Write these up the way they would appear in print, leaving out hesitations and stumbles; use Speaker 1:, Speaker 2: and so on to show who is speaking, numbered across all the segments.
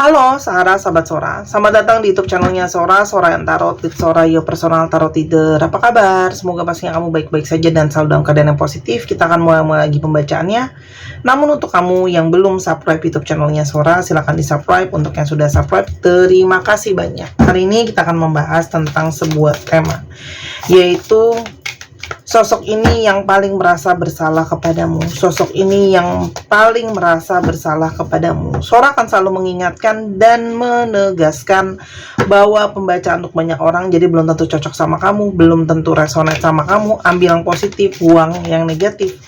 Speaker 1: Halo Sahara, sahabat Sora. Selamat datang di YouTube channelnya Sora, Sora yang Tarot with Sora, your personal tarot reader. Apa kabar? Semoga pastinya kamu baik-baik saja dan selalu dalam keadaan yang positif. Kita akan mulai lagi pembacaannya. Namun untuk kamu yang belum subscribe YouTube channelnya Sora, silahkan di-subscribe. Untuk yang sudah subscribe, terima kasih banyak. Hari ini kita akan membahas tentang sebuah tema, yaitu sosok ini yang paling merasa bersalah kepadamu. Sosok ini yang paling merasa bersalah kepadamu. Sora akan selalu mengingatkan dan menegaskan bahwa pembacaan untuk banyak orang, jadi belum tentu cocok sama kamu, belum tentu resonate sama kamu. Ambil yang positif, buang yang negatif.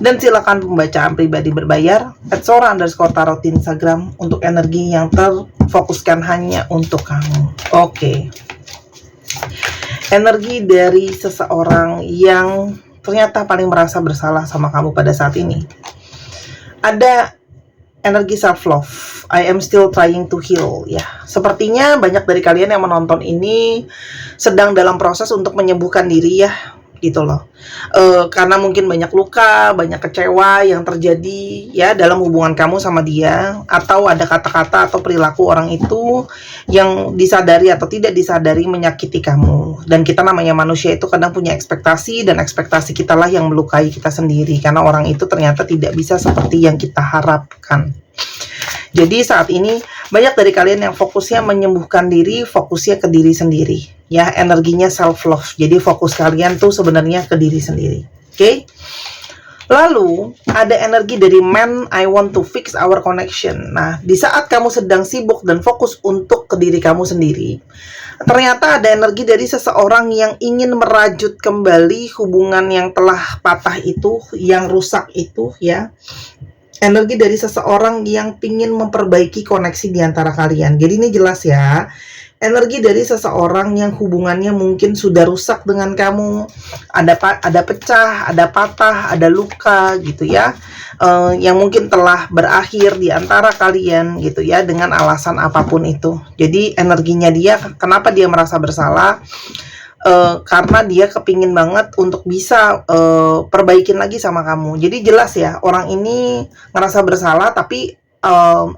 Speaker 1: Dan silakan pembacaan pribadi berbayar @sora_tarot di Instagram untuk energi yang terfokuskan hanya untuk kamu. Oke. Energi dari seseorang yang ternyata paling merasa bersalah sama kamu pada saat ini. Ada energi self-love. I am still trying to heal. Ya, sepertinya banyak dari kalian yang menonton ini sedang dalam proses untuk menyembuhkan diri ya, gitu loh. Karena mungkin banyak luka, banyak kecewa yang terjadi ya dalam hubungan kamu sama dia, atau ada kata-kata atau perilaku orang itu yang disadari atau tidak disadari menyakiti kamu. Dan kita namanya manusia itu kadang punya ekspektasi, dan ekspektasi kita lah yang melukai kita sendiri karena orang itu ternyata tidak bisa seperti yang kita harapkan. Jadi saat ini banyak dari kalian yang fokusnya menyembuhkan diri, fokusnya ke diri sendiri. Ya, energinya self love. Jadi fokus kalian tuh sebenarnya ke diri sendiri. Oke? Lalu ada energi dari man, I want to fix our connection. Nah, di saat kamu sedang sibuk dan fokus untuk ke diri kamu sendiri, ternyata ada energi dari seseorang yang ingin merajut kembali hubungan yang telah patah itu, yang rusak itu ya. Energi dari seseorang yang ingin memperbaiki koneksi di antara kalian. Jadi ini jelas ya. Energi dari seseorang yang hubungannya mungkin sudah rusak dengan kamu. Ada pecah, ada patah, ada luka gitu ya. Yang mungkin telah berakhir di antara kalian gitu ya, dengan alasan apapun itu. Jadi energinya dia, kenapa dia merasa bersalah? Karena dia kepingin banget untuk bisa perbaikin lagi sama kamu. Jadi jelas ya, orang ini ngerasa bersalah, tapi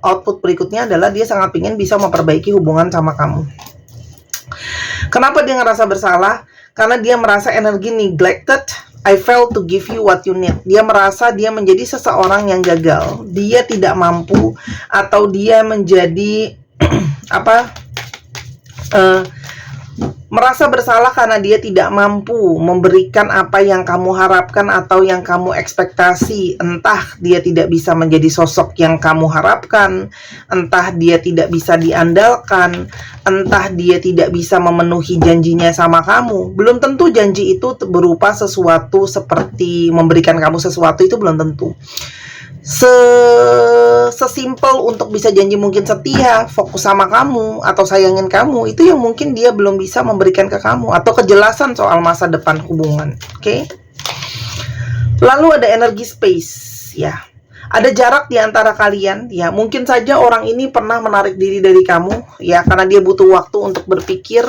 Speaker 1: output berikutnya adalah dia sangat pingin bisa memperbaiki hubungan sama kamu. Kenapa dia ngerasa bersalah? Karena dia merasa energi neglected. I failed to give you what you need. Dia merasa dia menjadi seseorang yang gagal. Dia tidak mampu, atau dia menjadi merasa bersalah karena dia tidak mampu memberikan apa yang kamu harapkan atau yang kamu ekspektasi. Entah dia tidak bisa menjadi sosok yang kamu harapkan, entah dia tidak bisa diandalkan, entah dia tidak bisa memenuhi janjinya sama kamu. Belum tentu janji itu berupa sesuatu seperti memberikan kamu sesuatu, itu belum tentu. Sesimpel untuk bisa janji mungkin setia, fokus sama kamu, atau sayangin kamu, itu yang mungkin dia belum bisa memberikan ke kamu, atau kejelasan soal masa depan hubungan. Oke? Lalu ada energi space ya. Ada jarak di antara kalian ya. Mungkin saja orang ini pernah menarik diri dari kamu ya, karena dia butuh waktu untuk berpikir,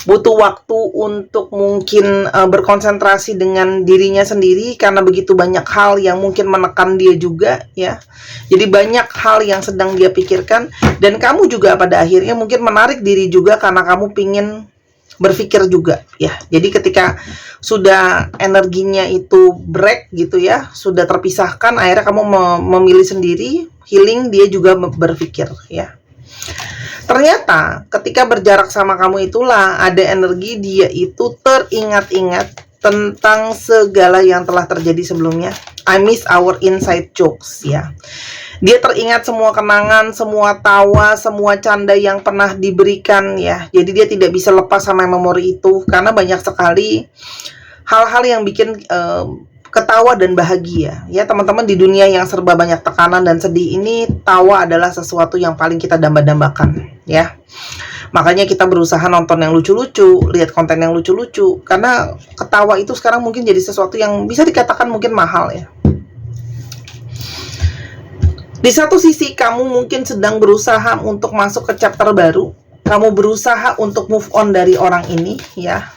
Speaker 1: butuh waktu untuk mungkin berkonsentrasi dengan dirinya sendiri, karena begitu banyak hal yang mungkin menekan dia juga ya. Jadi banyak hal yang sedang dia pikirkan, dan kamu juga pada akhirnya mungkin menarik diri juga karena kamu pingin berpikir juga ya. Jadi ketika sudah energinya itu break gitu ya, sudah terpisahkan, akhirnya kamu memilih sendiri healing, dia juga berpikir ya. Ternyata ketika berjarak sama kamu itulah ada energi dia itu teringat-ingat tentang segala yang telah terjadi sebelumnya. I miss our inside jokes ya. Dia teringat semua kenangan, semua tawa, semua canda yang pernah diberikan ya. Jadi dia tidak bisa lepas sama memori itu, karena banyak sekali hal-hal yang bikin ketawa dan bahagia ya teman-teman. Di dunia yang serba banyak tekanan dan sedih ini, tawa adalah sesuatu yang paling kita damba-dambakan ya. Makanya kita berusaha nonton yang lucu-lucu, lihat konten yang lucu-lucu, karena ketawa itu sekarang mungkin jadi sesuatu yang bisa dikatakan mungkin mahal ya. Di satu sisi kamu mungkin sedang berusaha untuk masuk ke chapter baru, kamu berusaha untuk move on dari orang ini ya,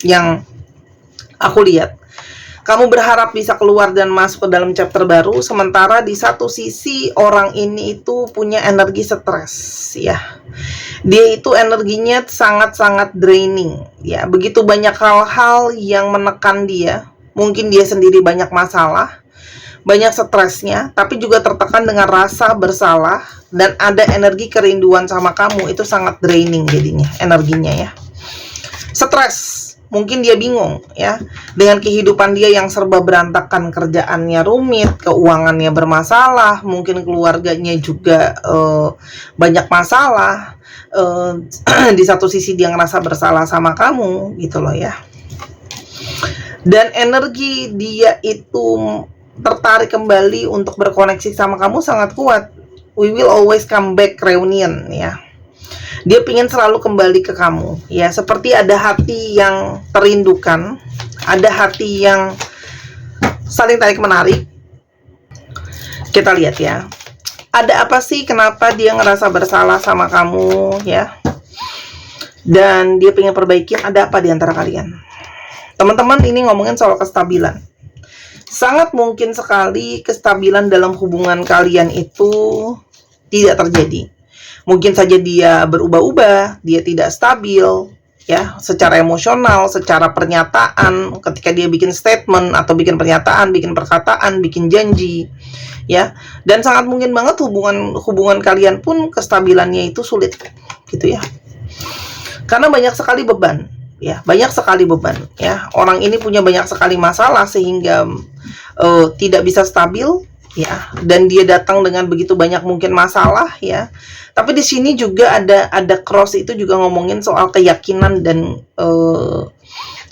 Speaker 1: yang aku lihat. Kamu berharap bisa keluar dan masuk ke dalam chapter baru, sementara di satu sisi orang ini itu punya energi stres, ya. Dia itu energinya sangat-sangat draining, ya. Begitu banyak hal-hal yang menekan dia. Mungkin dia sendiri banyak masalah, banyak stresnya, tapi juga tertekan dengan rasa bersalah dan ada energi kerinduan sama kamu. Itu sangat draining jadinya energinya, ya. Stres. Mungkin dia bingung, ya, dengan kehidupan dia yang serba berantakan, kerjaannya rumit, keuangannya bermasalah, mungkin keluarganya juga banyak masalah. Di satu sisi dia ngerasa bersalah sama kamu, gitu loh, ya. Dan energi dia itu tertarik kembali untuk berkoneksi sama kamu sangat kuat. We will always come back reunion, ya. Dia ingin selalu kembali ke kamu, ya, seperti ada hati yang terindukan, ada hati yang saling tarik menarik. Kita lihat, ya, ada apa sih, kenapa dia ngerasa bersalah sama kamu, ya, dan dia ingin perbaikin. Ada apa di antara kalian, teman-teman? Ini ngomongin soal kestabilan. Sangat mungkin sekali kestabilan dalam hubungan kalian itu tidak terjadi. Mungkin saja dia berubah-ubah, dia tidak stabil, ya, secara emosional, secara pernyataan, ketika dia bikin statement atau bikin pernyataan, bikin perkataan, bikin janji, ya. Dan sangat mungkin banget hubungan kalian pun kestabilannya itu sulit, gitu, ya. Karena banyak sekali beban, ya, banyak sekali beban, ya. Orang ini punya banyak sekali masalah sehingga tidak bisa stabil, ya, dan dia datang dengan begitu banyak mungkin masalah, ya. Tapi di sini juga ada cross, itu juga ngomongin soal keyakinan dan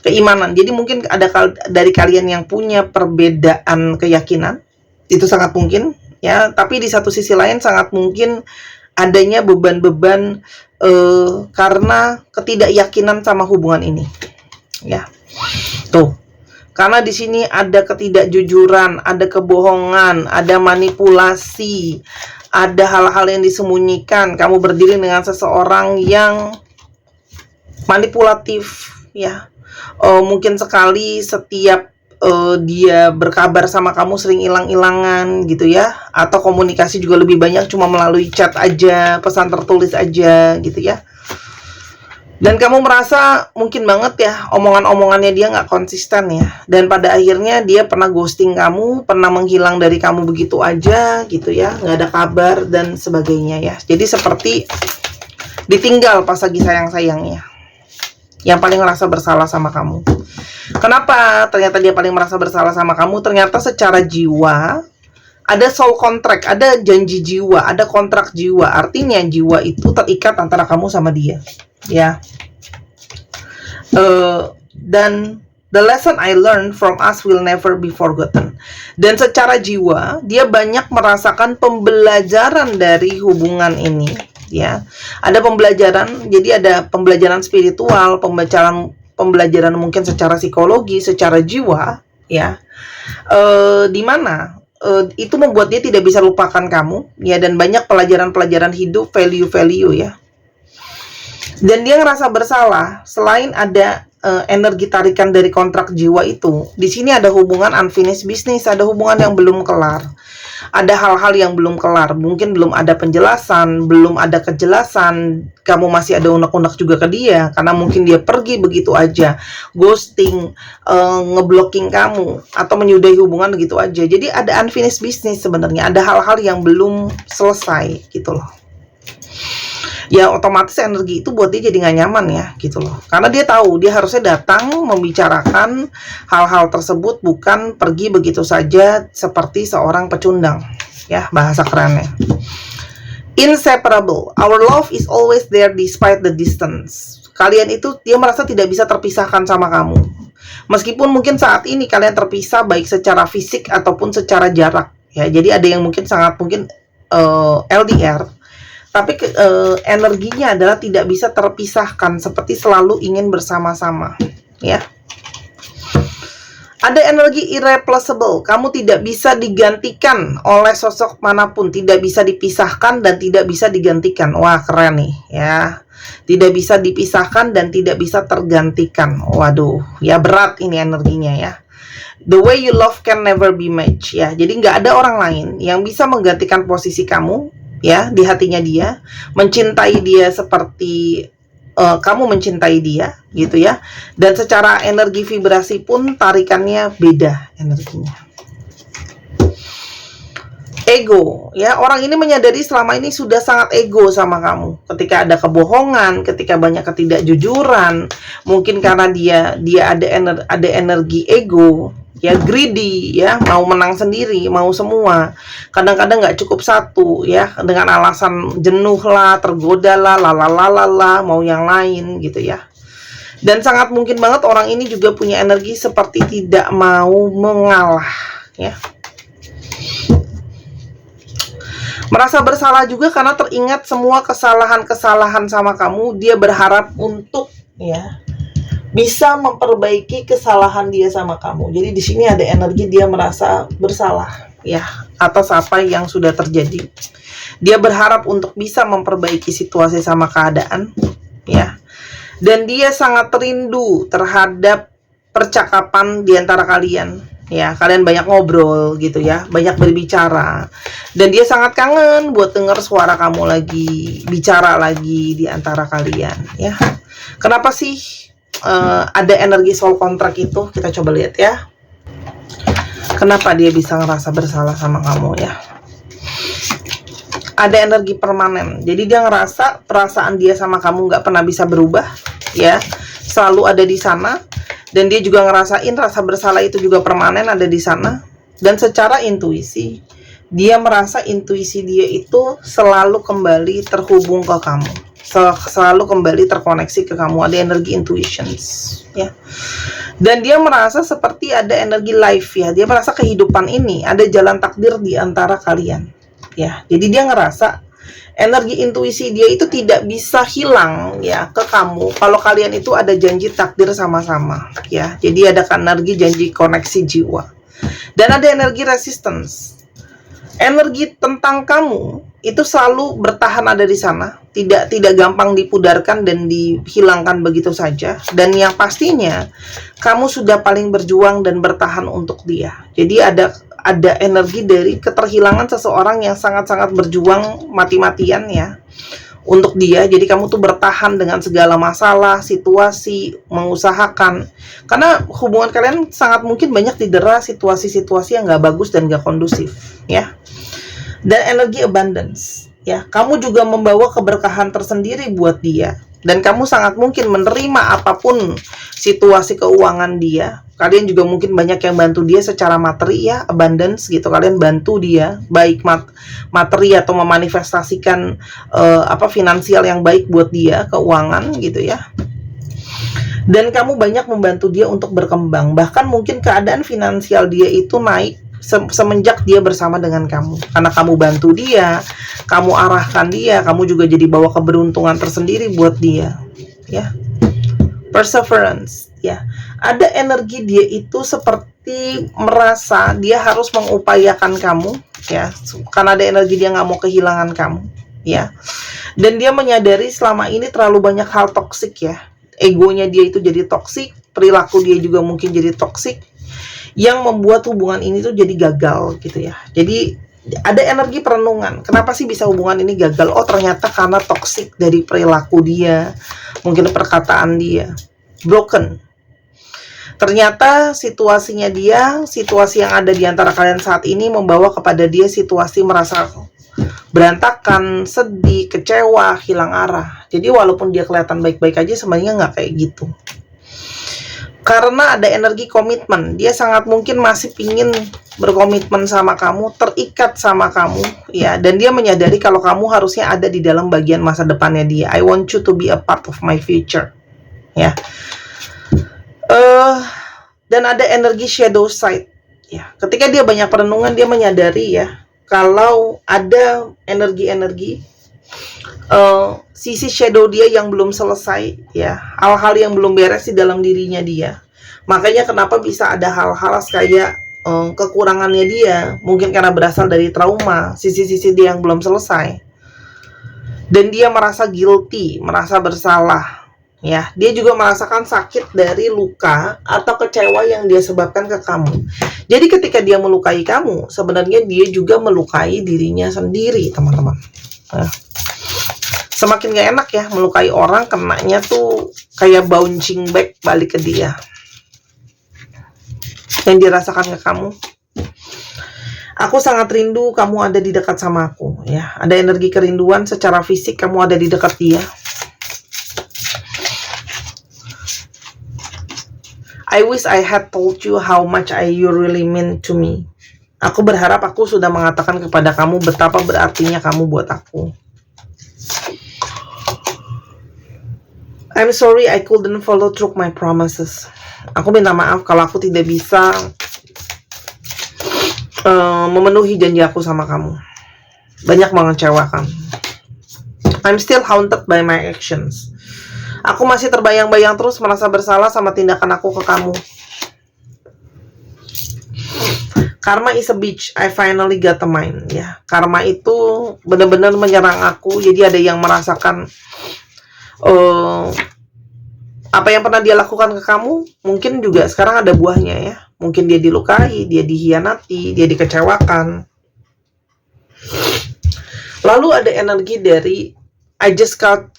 Speaker 1: keimanan. Jadi mungkin ada dari kalian yang punya perbedaan keyakinan, itu sangat mungkin, ya. Tapi di satu sisi lain sangat mungkin adanya beban-beban karena ketidakyakinan sama hubungan ini, ya. Tuh. Karena di sini ada ketidakjujuran, ada kebohongan, ada manipulasi, ada hal-hal yang disembunyikan. Kamu berdiri dengan seseorang yang manipulatif, ya. Mungkin sekali setiap dia berkabar sama kamu sering hilang-hilangan, gitu, ya. Atau komunikasi juga lebih banyak cuma melalui chat aja, pesan tertulis aja, gitu, ya. Dan kamu merasa mungkin banget, ya, omongan-omongannya dia nggak konsisten, ya. Dan pada akhirnya dia pernah ghosting kamu, pernah menghilang dari kamu begitu aja, gitu, ya. Nggak ada kabar dan sebagainya, ya. Jadi seperti ditinggal pas lagi sayang-sayangnya. Yang paling merasa bersalah sama kamu. Kenapa ternyata dia paling merasa bersalah sama kamu? Ternyata secara jiwa ada soul contract, ada janji jiwa, ada kontrak jiwa. Artinya jiwa itu terikat antara kamu sama dia, ya. Dan the lesson I learned from us will never be forgotten. Dan secara jiwa dia banyak merasakan pembelajaran dari hubungan ini, ya. Ada pembelajaran, jadi ada pembelajaran spiritual, pembelajaran mungkin secara psikologi, secara jiwa, ya. Di mana itu membuat dia tidak bisa lupakan kamu, ya, dan banyak pelajaran-pelajaran hidup, value-value, ya. Dan dia ngerasa bersalah. Selain ada energi tarikan dari kontrak jiwa itu, di sini ada hubungan unfinished business, ada hubungan yang belum kelar. Ada hal-hal yang belum kelar, mungkin belum ada penjelasan, belum ada kejelasan. Kamu masih ada unek-unek juga ke dia, karena mungkin dia pergi begitu aja, ghosting, ngeblocking kamu, atau menyudahi hubungan begitu aja. Jadi ada unfinished business sebenarnya, ada hal-hal yang belum selesai, gitu loh. Ya otomatis energi itu buat dia jadi nggak nyaman, ya, gitu loh. Karena dia tahu dia harusnya datang membicarakan hal-hal tersebut, bukan pergi begitu saja seperti seorang pecundang, ya, bahasa kerennya. Inseparable, our love is always there despite the distance. Kalian itu, dia merasa tidak bisa terpisahkan sama kamu. Meskipun mungkin saat ini kalian terpisah baik secara fisik ataupun secara jarak, ya. Jadi ada yang mungkin sangat mungkin LDR. Tapi energinya adalah tidak bisa terpisahkan, seperti selalu ingin bersama-sama, ya. Ada energi irreplaceable, kamu tidak bisa digantikan oleh sosok manapun, tidak bisa dipisahkan dan tidak bisa digantikan. Wah, keren nih ya. Tidak bisa dipisahkan dan tidak bisa tergantikan. Waduh, ya berat ini energinya ya. The way you love can never be matched ya. Jadi nggak ada orang lain yang bisa menggantikan posisi kamu ya di hatinya dia, mencintai dia seperti kamu mencintai dia gitu ya. Dan secara energi vibrasi pun tarikannya beda energinya. Ego ya, orang ini menyadari selama ini sudah sangat ego sama kamu. Ketika ada kebohongan, ketika banyak ketidakjujuran, mungkin karena dia ada energi ego ya, greedy ya, mau menang sendiri, mau semua. Kadang-kadang nggak cukup satu ya, dengan alasan jenuh lah, tergoda lah, lalalala, mau yang lain gitu ya. Dan sangat mungkin banget orang ini juga punya energi seperti tidak mau mengalah ya. Merasa bersalah juga karena teringat semua kesalahan-kesalahan sama kamu. Dia berharap untuk ya bisa memperbaiki kesalahan dia sama kamu. Jadi di sini ada energi dia merasa bersalah ya atas apa yang sudah terjadi. Dia berharap untuk bisa memperbaiki situasi sama keadaan ya. Dan dia sangat rindu terhadap percakapan di antara kalian ya. Kalian banyak ngobrol gitu ya, banyak berbicara. Dan dia sangat kangen buat dengar suara kamu lagi, bicara lagi di antara kalian ya. Kenapa sih ada energi soul contract itu? Kita coba lihat ya. Kenapa dia bisa ngerasa bersalah sama kamu ya? Ada energi permanen. Jadi dia ngerasa perasaan dia sama kamu nggak pernah bisa berubah ya. Selalu ada di sana. Dan dia juga ngerasain rasa bersalah itu juga permanen ada di sana. Dan secara intuisi, dia merasa intuisi dia itu selalu kembali terhubung ke kamu. Selalu kembali terkoneksi ke kamu. Ada energi intuitions ya. Dan dia merasa seperti ada energi life ya. Dia merasa kehidupan ini ada jalan takdir di antara kalian ya. Jadi dia ngerasa energi intuisi dia itu tidak bisa hilang ya ke kamu kalau kalian itu ada janji takdir sama-sama ya. Jadi ada energi janji koneksi jiwa. Dan ada energi resistance. Energi tentang kamu itu selalu bertahan ada di sana, tidak gampang dipudarkan dan dihilangkan begitu saja. Dan yang pastinya kamu sudah paling berjuang dan bertahan untuk dia. Jadi ada energi dari keterhilangan seseorang yang sangat-sangat berjuang mati-matian ya untuk dia. Jadi kamu tuh bertahan dengan segala masalah, situasi, mengusahakan. Karena hubungan kalian sangat mungkin banyak didera situasi-situasi yang gak bagus dan gak kondusif ya. Dan energi abundance ya, kamu juga membawa keberkahan tersendiri buat dia. Dan kamu sangat mungkin menerima apapun situasi keuangan dia. Kalian juga mungkin banyak yang bantu dia secara materi ya, abundance gitu. Kalian bantu dia baik materi atau memanifestasikan finansial yang baik buat dia, keuangan gitu ya. Dan kamu banyak membantu dia untuk berkembang. Bahkan mungkin keadaan finansial dia itu naik semenjak dia bersama dengan kamu. Karena kamu bantu dia, kamu arahkan dia, kamu juga jadi bawa keberuntungan tersendiri buat dia ya. Perseverance ya. Ada energi dia itu seperti merasa dia harus mengupayakan kamu ya, karena ada energi dia nggak mau kehilangan kamu ya. Dan dia menyadari selama ini terlalu banyak hal toksik ya. Egonya dia itu jadi toksik, perilaku dia juga mungkin jadi toksik, yang membuat hubungan ini tuh jadi gagal gitu ya. Jadi ada energi perenungan. Kenapa sih bisa hubungan ini gagal? Oh, ternyata karena toksik dari perilaku dia, mungkin perkataan dia, broken. Ternyata situasinya dia, situasi yang ada di antara kalian saat ini membawa kepada dia situasi merasa berantakan, sedih, kecewa, hilang arah. Jadi walaupun dia kelihatan baik-baik aja, sebenarnya nggak kayak gitu. Karena ada energi komitmen, dia sangat mungkin masih pingin berkomitmen sama kamu, terikat sama kamu ya. Dan dia menyadari kalau kamu harusnya ada di dalam bagian masa depannya dia. I want you to be a part of my future ya. Dan ada energi shadow side ya. Ketika dia banyak perenungan, dia menyadari ya kalau ada energi-energi sisi shadow dia yang belum selesai ya, hal-hal yang belum beres di dalam dirinya dia. Makanya kenapa bisa ada hal-hal kayak kekurangannya dia, mungkin karena berasal dari trauma, sisi-sisi dia yang belum selesai. Dan dia merasa guilty, merasa bersalah. Ya, dia juga merasakan sakit dari luka atau kecewa yang dia sebabkan ke kamu. Jadi ketika dia melukai kamu, sebenarnya dia juga melukai dirinya sendiri, teman-teman. Nah, semakin gak enak ya melukai orang, kenanya tuh kayak bouncing back balik ke dia. Yang dirasakan ke kamu. Aku sangat rindu kamu ada di dekat sama aku, ya. Ada energi kerinduan secara fisik, kamu ada di dekat dia. I wish I had told you how much you really mean to me. Aku berharap aku sudah mengatakan kepada kamu betapa berartinya kamu buat aku. I'm sorry I couldn't follow through my promises. Aku minta maaf kalau aku tidak bisa memenuhi janji aku sama kamu. Banyak mengecewakan. I'm still haunted by my actions. Aku masih terbayang-bayang terus merasa bersalah sama tindakan aku ke kamu. Karma is a bitch. I finally got a mind. Ya, karma itu benar-benar menyerang aku. Jadi ada yang merasakan apa yang pernah dia lakukan ke kamu, mungkin juga sekarang ada buahnya ya. Mungkin dia dilukai, dia dihianati, dia dikecewakan. Lalu ada energi dari I just got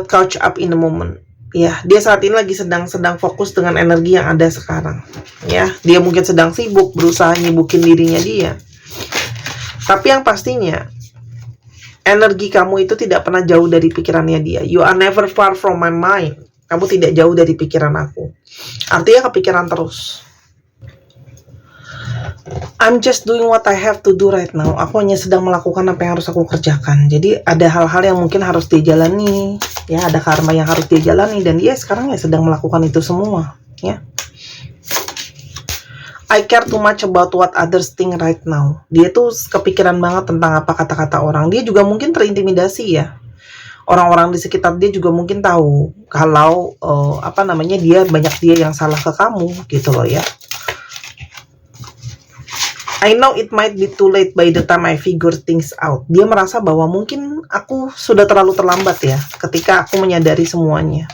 Speaker 1: caught up in the moment. Ya, dia saat ini lagi sedang fokus dengan energi yang ada sekarang. Ya, dia mungkin sedang sibuk berusaha nyibukin dirinya dia. Tapi yang pastinya energi kamu itu tidak pernah jauh dari pikirannya dia. You are never far from my mind. Kamu tidak jauh dari pikiran aku. Artinya kepikiran terus. I'm just doing what I have to do right now. Aku hanya sedang melakukan apa yang harus aku kerjakan. Jadi ada hal-hal yang mungkin harus dia jalani. Ya, ada karma yang harus dia jalani. Dan dia sekarang ya sedang melakukan itu semua. Ya. I care too much about what others think right now. Dia tuh kepikiran banget tentang apa kata-kata orang. Dia juga mungkin terintimidasi ya. Orang-orang di sekitar dia juga mungkin tahu kalau dia yang salah ke kamu gitu loh ya. I know it might be too late by the time I figure things out. Dia merasa bahwa mungkin aku sudah terlalu terlambat ya ketika aku menyadari semuanya.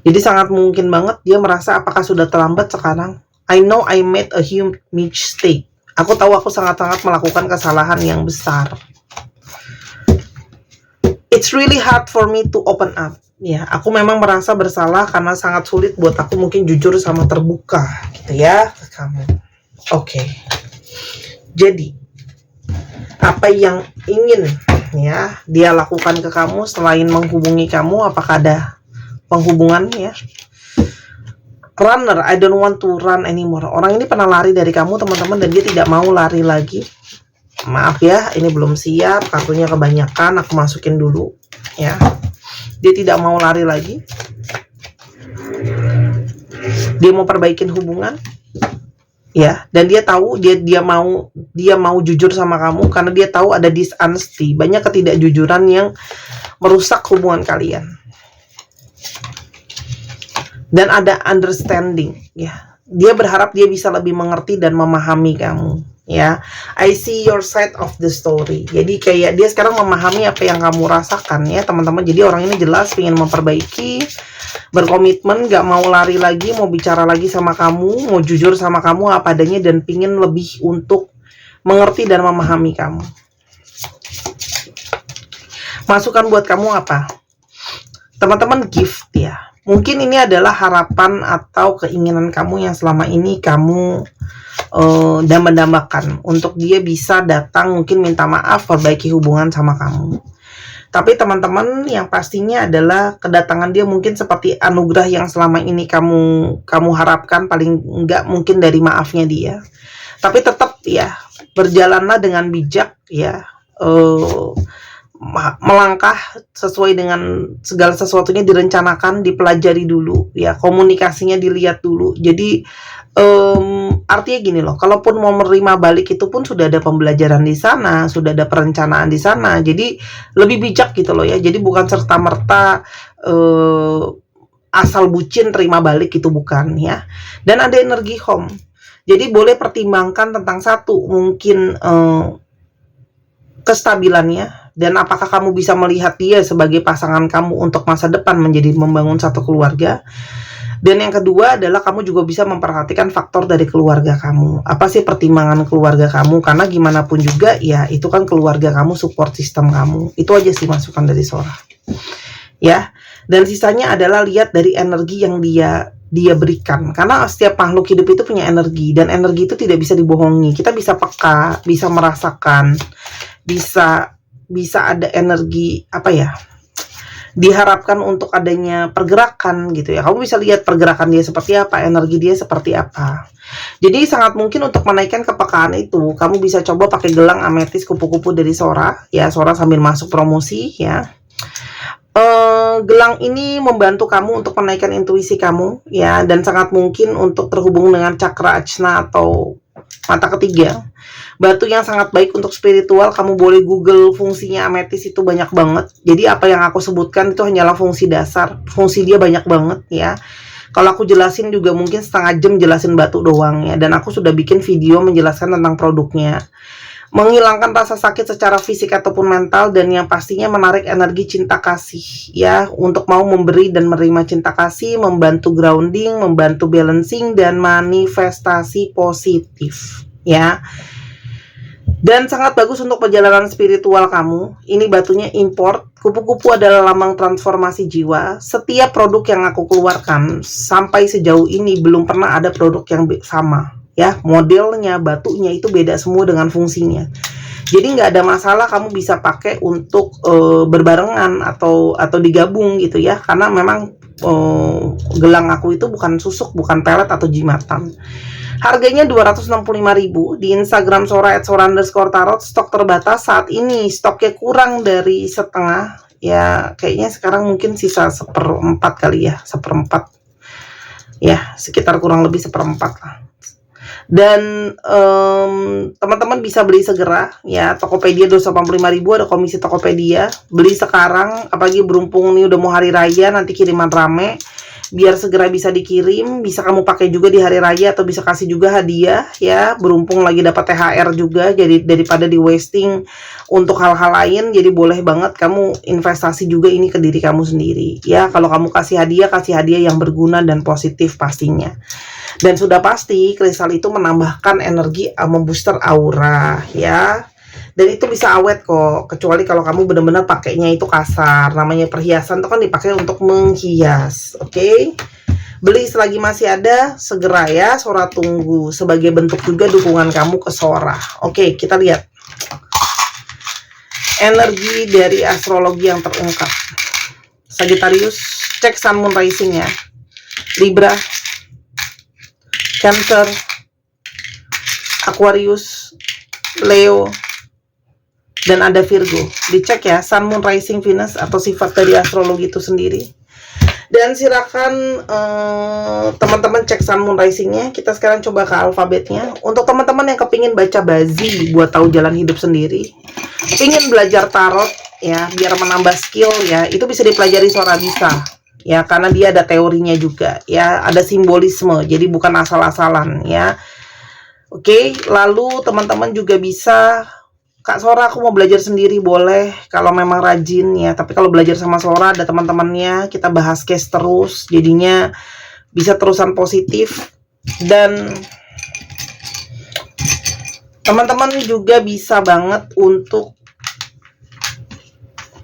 Speaker 1: Jadi sangat mungkin banget dia merasa apakah sudah terlambat sekarang. I know I made a huge mistake. Aku tahu aku sangat-sangat melakukan kesalahan yang besar. It's really hard for me to open up. Ya, aku memang merasa bersalah karena sangat sulit buat aku mungkin jujur sama terbuka gitu ya ke kamu. Oke. Jadi apa yang ingin ya dia lakukan ke kamu selain menghubungi kamu, apakah ada penghubungan ya? Runner, I don't want to run anymore. Orang ini pernah lari dari kamu teman-teman dan dia tidak mau lari lagi. Maaf ya, ini belum siap, kartunya kebanyakan, aku masukin dulu ya. Dia tidak mau lari lagi. Dia mau perbaikin hubungan. Ya, dan dia tahu dia mau jujur sama kamu karena dia tahu ada dishonesty, banyak ketidakjujuran yang merusak hubungan kalian. Dan ada understanding, ya. Dia berharap dia bisa lebih mengerti dan memahami kamu, ya. I see your side of the story. Jadi kayak dia sekarang memahami apa yang kamu rasakan ya, teman-teman. Jadi orang ini jelas ingin memperbaiki, berkomitmen, gak mau lari lagi, mau bicara lagi sama kamu, mau jujur sama kamu apa adanya dan pingin lebih untuk mengerti dan memahami kamu. Masukan buat kamu apa? Teman-teman, gift ya. Mungkin ini adalah harapan atau keinginan kamu yang selama ini kamu dambakan untuk dia bisa datang, mungkin minta maaf, perbaiki hubungan sama kamu. Tapi teman-teman, yang pastinya adalah kedatangan dia mungkin seperti anugerah yang selama ini kamu harapkan, paling enggak mungkin dari maafnya dia. Tapi tetap ya, berjalanlah dengan bijak ya. Melangkah sesuai dengan segala sesuatunya direncanakan, dipelajari dulu ya, komunikasinya dilihat dulu. Jadi artinya gini loh, kalaupun mau menerima balik itu pun sudah ada pembelajaran di sana, sudah ada perencanaan di sana. Jadi lebih bijak gitu loh ya. Jadi bukan serta-merta asal bucin terima balik, itu bukan ya. Dan ada energi home. Jadi boleh pertimbangkan tentang satu, mungkin kestabilannya, dan apakah kamu bisa melihat dia sebagai pasangan kamu untuk masa depan menjadi membangun satu keluarga. Dan yang kedua adalah kamu juga bisa memperhatikan faktor dari keluarga kamu. Apa sih pertimbangan keluarga kamu? Karena gimana pun juga ya itu kan keluarga kamu, support system kamu. Itu aja sih masukan dari Sora. Ya. Dan sisanya adalah lihat dari energi yang dia berikan. Karena setiap makhluk hidup itu punya energi, dan energi itu tidak bisa dibohongi. Kita bisa peka, bisa merasakan, bisa ada energi apa ya? Diharapkan untuk adanya pergerakan gitu ya. Kamu bisa lihat pergerakan dia seperti apa, energi dia seperti apa. Jadi sangat mungkin untuk menaikkan kepekaan itu, kamu bisa coba pakai gelang ametis kupu-kupu dari Sora ya. Sora sambil masuk promosi ya. Gelang ini membantu kamu untuk menaikkan intuisi kamu ya, dan sangat mungkin untuk terhubung dengan cakra ajna atau mata ketiga. Batu yang sangat baik untuk spiritual. Kamu boleh google fungsinya ametis, itu banyak banget. Jadi apa yang aku sebutkan itu hanyalah fungsi dasar. Fungsi dia banyak banget ya. Kalau aku jelasin juga mungkin setengah jam jelasin batu doang ya. Dan aku sudah bikin video menjelaskan tentang produknya. Menghilangkan rasa sakit secara fisik ataupun mental, dan yang pastinya menarik energi cinta kasih ya, untuk mau memberi dan menerima cinta kasih, membantu grounding, membantu balancing, dan manifestasi positif ya. Dan sangat bagus untuk perjalanan spiritual kamu. Ini batunya import. Kupu-kupu adalah lambang transformasi jiwa. Setiap produk yang aku keluarkan sampai sejauh ini belum pernah ada produk yang sama ya. Modelnya, batunya itu beda semua dengan fungsinya. Jadi nggak ada masalah, kamu bisa pakai untuk berbarengan atau digabung gitu ya. Karena memang gelang aku itu bukan susuk, bukan pelet atau jimatan. Harganya 265.000 di Instagram Sora @sora_tarot. Stok terbatas saat ini, stoknya kurang dari setengah ya. Kayaknya sekarang mungkin sisa 1/4 kali ya, 1/4 ya, sekitar kurang lebih 1/4 lah. Dan teman-teman bisa beli segera ya. Tokopedia 285.000, ada komisi Tokopedia. Beli sekarang, apalagi berhubung nih udah mau hari raya, nanti kiriman rame, biar segera bisa dikirim. Bisa kamu pakai juga di hari raya, atau bisa kasih juga hadiah ya, berhubung lagi dapat THR juga, jadi daripada di wasting untuk hal-hal lain. Jadi boleh banget kamu investasi juga ini ke diri kamu sendiri ya. Kalau kamu kasih hadiah yang berguna dan positif pastinya. Dan sudah pasti kristal itu menambahkan energi, membooster aura ya. Dan itu bisa awet kok, kecuali kalau kamu benar-benar pakainya itu kasar. Namanya perhiasan itu kan dipakai untuk menghias. Oke. Beli selagi masih ada, segera ya. Sora tunggu sebagai bentuk juga dukungan kamu ke Sora. Oke, kita lihat energi dari astrologi yang terungkap. Sagittarius, cek Sun Moon Rising ya. Libra, Cancer, Aquarius, Leo, dan ada Virgo. Dicek ya Sun, Moon, Rising, Venus atau sifat dari astrologi itu sendiri. Dan silakan teman-teman cek Sun, Moon, Rising-nya. Kita sekarang coba ke alfabetnya. Untuk teman-teman yang kepingin baca bazi buat tahu jalan hidup sendiri, ingin belajar tarot ya biar menambah skill ya, itu bisa dipelajari Sora Bisa ya, karena dia ada teorinya juga ya, ada simbolisme, jadi bukan asal-asalan ya. Oke, lalu teman-teman juga bisa, Kak Sora aku mau belajar sendiri, boleh kalau memang rajin ya. Tapi kalau belajar sama Sora ada teman-temannya, kita bahas case terus, jadinya bisa terusan positif. Dan teman-teman juga bisa banget untuk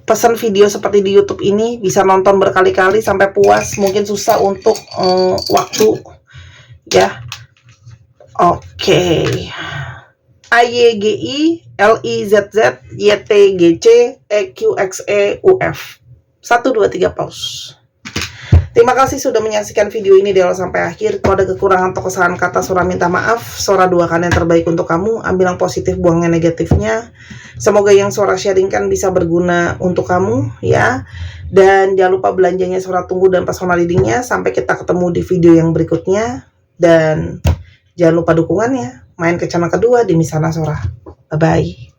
Speaker 1: pesan video seperti di YouTube ini, bisa nonton berkali-kali sampai puas. Mungkin susah untuk waktu ya. Oke. AYGI LIZZ YTGC EQXEUF 1 2 3 pause. Terima kasih sudah menyaksikan video ini dari awal sampai akhir. Kalau ada kekurangan atau kesalahan kata, Sora minta maaf. Sora doakan yang terbaik untuk kamu. Ambil yang positif, buang yang negatifnya. Semoga yang Sora sharingkan bisa berguna untuk kamu ya. Dan jangan lupa belanjanya Sora tunggu dan personal readingnya. Sampai kita ketemu di video yang berikutnya. Dan jangan lupa dukungannya. Main ke channel kedua di Misana Sora. Bye-bye.